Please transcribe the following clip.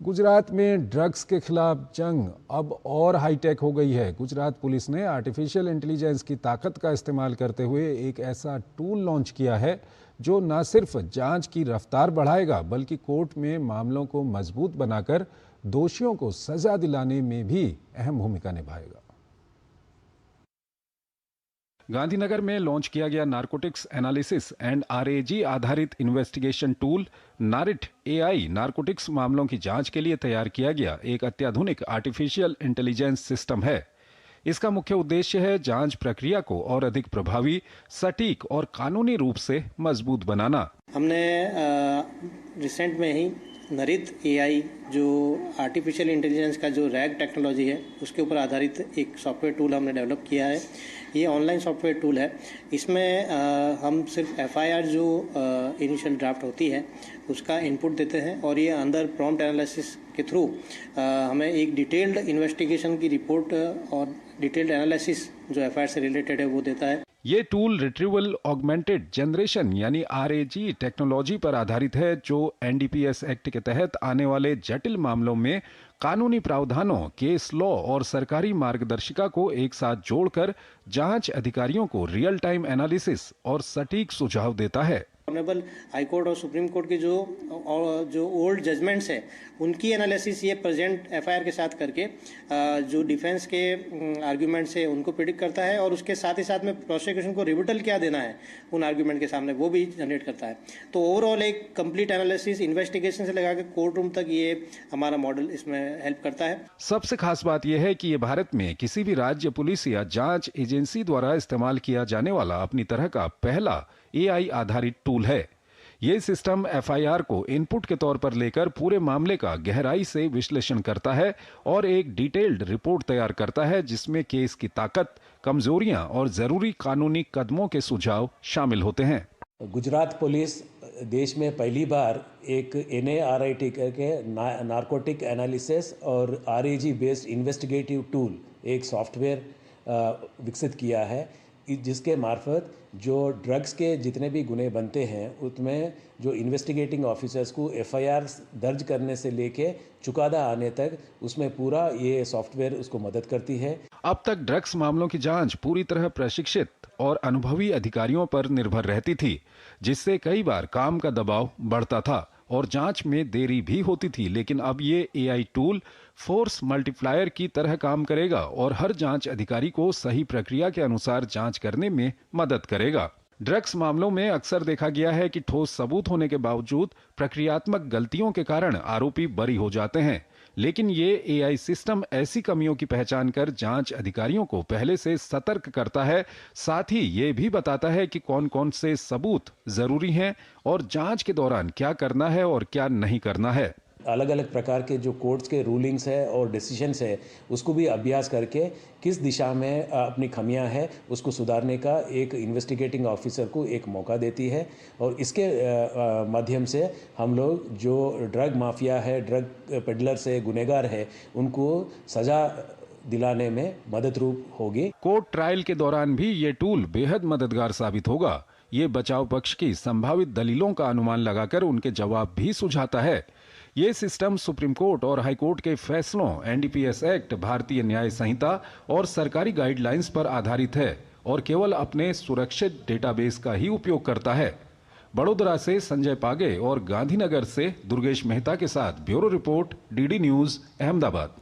गुजरात में ड्रग्स के खिलाफ जंग अब और हाईटेक हो गई है। गुजरात पुलिस ने आर्टिफिशियल इंटेलिजेंस की ताकत का इस्तेमाल करते हुए एक ऐसा टूल लॉन्च किया है जो न सिर्फ जांच की रफ्तार बढ़ाएगा बल्कि कोर्ट में मामलों को मजबूत बनाकर दोषियों को सजा दिलाने में भी अहम भूमिका निभाएगा। गांधीनगर में लॉन्च किया गया नारकोटिक्स एनालिसिस एंड आरएजी आधारित investigation tool night AI narcotics मामलों की जांच के लिए तैयार किया गया एक अत्याधुनिक आर्टिफिशियल इंटेलिजेंस सिस्टम है। इसका मुख्य उद्देश्य है जांच प्रक्रिया को और अधिक प्रभावी, सटीक और कानूनी रूप से मजबूत बनाना। हमने रिसेंट में ही नरित एआई जो आर्टिफिशियल इंटेलिजेंस का जो रैग टेक्नोलॉजी है उसके ऊपर आधारित एक सॉफ्टवेयर टूल हमने डेवलप किया है। ये ऑनलाइन सॉफ्टवेयर टूल है। इसमें हम सिर्फ एफआईआर जो इनिशियल ड्राफ्ट होती है उसका इनपुट देते हैं और ये अंदर प्रॉम्प्ट एनालिसिस के थ्रू हमें एक डिटेल्ड इन्वेस्टिगेशन की रिपोर्ट और डिटेल्ड एनालिसिस जो एफआईआर से रिलेटेड है वो देता है। ये टूल रिट्रीवल ऑगमेंटेड जनरेशन यानी आरएजी टेक्नोलॉजी पर आधारित है जो एनडीपीएस एक्ट के तहत आने वाले जटिल मामलों में कानूनी प्रावधानों, केस लॉ और सरकारी मार्गदर्शिका को एक साथ जोड़कर जांच अधिकारियों को रियल टाइम एनालिसिस और सटीक सुझाव देता है। ऑनरेबल हाई कोर्ट और सुप्रीम कोर्ट के जो ओल्ड जजमेंट्स है उनकी एनालिसिस ये प्रेजेंट एफआईआर के साथ करके जो डिफेंस के आर्ग्यूमेंट्स है उनको प्रिडिक्ट करता है और उसके साथ ही साथ में प्रोसिक्यूशन को रिबटल क्या देना है उन आर्ग्यूमेंट के सामने वो भी जनरेट करता है। तो ओवरऑल एक कंप्लीट एनालिसिस इन्वेस्टिगेशन से लगा के कोर्ट रूम तक ये हमारा मॉडल इसमें हेल्प करता है। सबसे खास बात यह है कि ये भारत में किसी भी राज्य पुलिस या जांच एजेंसी द्वारा इस्तेमाल किया जाने वाला अपनी तरह का पहला एआई आधारित टूल है। ये सिस्टम एफआईआर को इनपुट के तौर पर लेकर पूरे मामले का गहराई से विश्लेषण करता है और एक डिटेल्ड रिपोर्ट तैयार करता है जिसमें केस की ताकत, कमजोरियां और जरूरी कानूनी कदमों के सुझाव शामिल होते हैं। गुजरात पुलिस देश में पहली बार एक NARIT के नारकोटिक एनालिसिस और आरएजी बेस्ड इन्वेस्टिगेटिव टूल एक सॉफ्टवेयर विकसित किया है जिसके मार्फत जो ड्रग्स के जितने भी गुने बनते हैं उसमें जो इन्वेस्टिगेटिंग ऑफिसर्स को एफआईआर दर्ज करने से लेके चुकादा आने तक उसमें पूरा ये सॉफ्टवेयर उसको मदद करती है। अब तक ड्रग्स मामलों की जांच पूरी तरह प्रशिक्षित और अनुभवी अधिकारियों पर निर्भर रहती थी, जिससे कई बार काम का दबाव बढ़ता था और जांच में देरी भी होती थी। लेकिन अब ये एआई टूल फोर्स मल्टीप्लायर की तरह काम करेगा और हर जांच अधिकारी को सही प्रक्रिया के अनुसार जांच करने में मदद करेगा। ड्रग्स मामलों में अक्सर देखा गया है कि ठोस सबूत होने के बावजूद प्रक्रियात्मक गलतियों के कारण आरोपी बरी हो जाते हैं, लेकिन ये एआई सिस्टम ऐसी कमियों की पहचान कर जांच अधिकारियों को पहले से सतर्क करता है। साथ ही ये भी बताता है कि कौन कौन से सबूत जरूरी हैं और जांच के दौरान क्या करना है और क्या नहीं करना है। अलग अलग प्रकार के जो कोर्ट्स के रूलिंग्स है और डिसीजंस है उसको भी अभ्यास करके किस दिशा में अपनी खमियां है उसको सुधारने का एक इन्वेस्टिगेटिंग ऑफिसर को एक मौका देती है। और इसके माध्यम से हम लोग जो ड्रग माफिया है, ड्रग पेडलर्स है, गुनहगार है, उनको सजा दिलाने में मदद रूप होगी। कोर्ट ट्रायल के दौरान भी ये टूल बेहद मददगार साबित होगा। ये बचाव पक्ष की संभावित दलीलों का अनुमान लगाकर उनके जवाब भी सुझाता है। ये सिस्टम सुप्रीम कोर्ट और हाई कोर्ट के फैसलों, एनडीपीएस एक्ट, भारतीय न्याय संहिता और सरकारी गाइडलाइंस पर आधारित है और केवल अपने सुरक्षित डेटाबेस का ही उपयोग करता है। बड़ोदरा से संजय पागे और गांधीनगर से दुर्गेश मेहता के साथ bureau report, DD news, Ahmedabad.